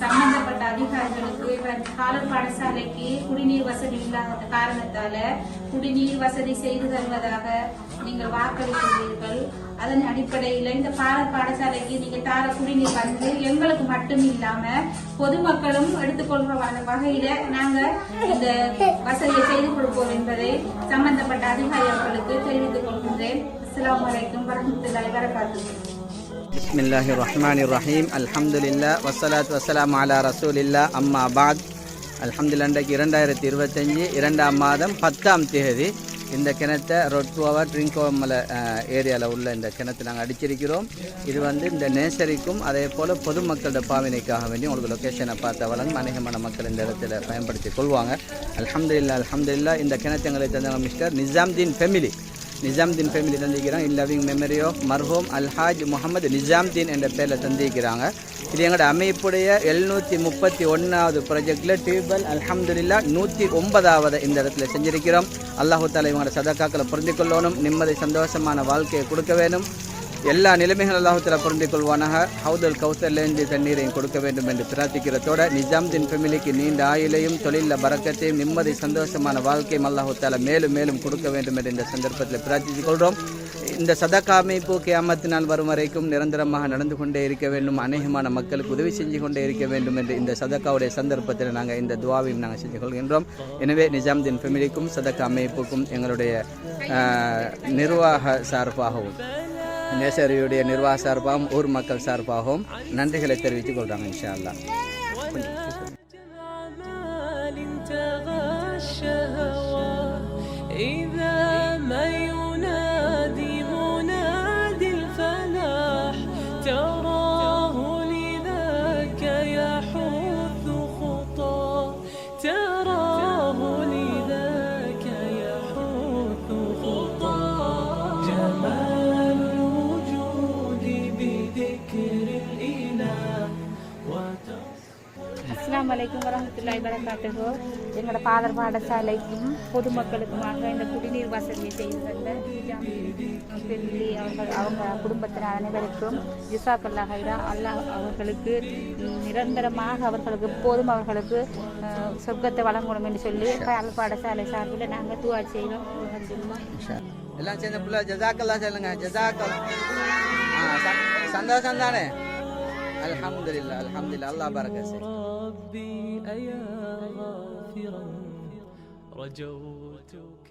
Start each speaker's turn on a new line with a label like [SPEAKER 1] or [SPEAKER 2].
[SPEAKER 1] சம்பந்தப்பட்ட அதிகாரிகளுக்கு காலர் பாடசாலைக்கு குடிநீர் வசதி இல்லாத காரணத்தால குடிநீர் வசதி செய்து தருவதாக நீங்கள் வாக்களித்துள்ளீர்கள். அதன் அடிப்படையில் இந்த காலர் பாடசாலைக்கு நீங்க தார குடிநீர் வந்து எங்களுக்கு மட்டும் இல்லாம பொதுமக்களும் எடுத்துக்கொள்கிற வகையில நாங்க இந்த வசதியை செய்து கொடுப்போம் என்பதை சம்பந்தப்பட்ட அதிகாரிகளுக்கு தெரிவித்துக் கொள்கின்றேன். அஸ்ஸலாமு அலைக்கும் வரஹ்மத்துல்லாஹி வபரகாத்துஹு.
[SPEAKER 2] பிஸ்மில்லாஹிர் ரஹ்மானிர் ரஹீம். அல்ஹம்துலில்லாஹ் வஸ்ஸலாத்து வஸ்ஸலாமு அலா ரசூலில்லாஹ். அம்மா பாத். அல்ஹம்துலில்லாஹ். இன்றைக்கு 2025 2ஆம் மாதம் 10ஆம் தேதி இந்த கிணத்தை ரொட்டுவா ட்ரிங்கோமலை ஏரியாவில் உள்ள இந்த கிணத்தை நாங்கள் அடிச்சிருக்கிறோம். இது இந்த நேசரிக்கும் அதே போல் பொதுமக்களோட பாவனைக்காக வேண்டி உங்களுக்கு லொக்கேஷனை பார்த்த வழங்கும் அநேகமான மக்கள் இந்த இடத்துல பயன்படுத்தி கொள்வாங்க. அல்ஹம்துலில்லாஹ் அல்ஹம்துலில்லாஹ். இந்த கிணத்தை எங்களை தந்தவங்க மிஸ்டர் நிஜாம்தீன் ஃபேமிலி தந்திக்கிறாங்க. இன் லவிங் மெமரி ஆஃப் மர்ஹூம் அல்ஹாஜ் முகமது நிஜாம்தீன் என்ற பேரில் தந்திக்கிறாங்க. இது எங்களோட அமைப்புடைய 731வது ப்ராஜெக்டில் டியூபெல் அல்ஹம்துலில்லாஹ் 109வது இந்த இடத்துல செஞ்சிருக்கிறோம். அல்லாஹு தாலா இவங்களோட சதக்காக்களை புரிந்து கொள்ளணும், நிம்மதி சந்தோஷமான வாழ்க்கையை கொடுக்க வேணும், எல்லா நிலைமைகள் அல்லாஹு தாலா புரிந்து கொள்வானாக. ஹவுதுல் கௌசர்லேருந்து தண்ணீரையும் கொடுக்க வேண்டும் என்று பிரார்த்திக்கிறதோட நிஜாம்தீன் ஃபேமிலிக்கு நீண்ட ஆயுளையும் தொழிலில் பரக்கத்தையும் நிம்மதி சந்தோஷமான வாழ்க்கையும் அல்லாஹு தாலா மேலும் மேலும் கொடுக்க வேண்டும் என்று இந்த சந்தர்ப்பத்தில் பிரார்த்தித்துக் கொள்கிறோம். இந்த சதக்கா அமைப்பு கியாமத்தினால் வரும் வரைக்கும் நிரந்தரமாக நடந்து கொண்டே இருக்க வேண்டும், அநேகமான மக்களுக்கு உதவி செஞ்சு கொண்டே இருக்க வேண்டும் என்று இந்த சதக்காவுடைய சந்தர்ப்பத்தில் நாங்கள் இந்த துவாவையும் நாங்கள் செஞ்சு கொள்கின்றோம். எனவே நிஜாம்தீன் ஃபேமிலிக்கும் சதக்கா அமைப்புக்கும் எங்களுடைய நிர்வாக சார்பாகவும் நேசரியுடைய நிர்வாக சார்பாகவும் ஊர் மக்கள் சார்பாகவும் நன்றிகளை தெரிவித்துக் கொள்கிறாங்க. இன்ஷா அல்லாஹ்.
[SPEAKER 1] அஸ்ஸலாமு அலைக்கும் வரஹ்மத்துல்லாஹி வபரகாத்துஹு. எங்களோட பாதர் பாடசாலைக்கும் பொதுமக்களுக்குமாக இந்த குடிநீர் வசதியை செய்து தந்த ஃபேமிலி அவங்க குடும்பத்தினர் அனைவருக்கும் ஜிசாக்கல்லாஹ் ஹைரா. அல்லாஹ் அவர்களுக்கு நிரந்தரமாக அவர்களுக்கு எப்போதும் அவர்களுக்கு சொர்க்கத்தை வழங்கணும் என்று சொல்லி பாதர் பாடசாலை சார்பில் நாங்கள் துஆ செய்கிறோம்.
[SPEAKER 2] எல்லாம் சேர்ந்த பிள்ளை ஜஸாக்கல்லாஹ் சொல்லுங்க. ஜஸாக்கல்லாஹ். சந்தோஷம் தானே? அல்ஹம்துலில்லாஹ் அல்ஹம்துலில்லாஹ். அல்லாஹ் பரக்கத் செய்யும். ربي أيا غافرا رجوتك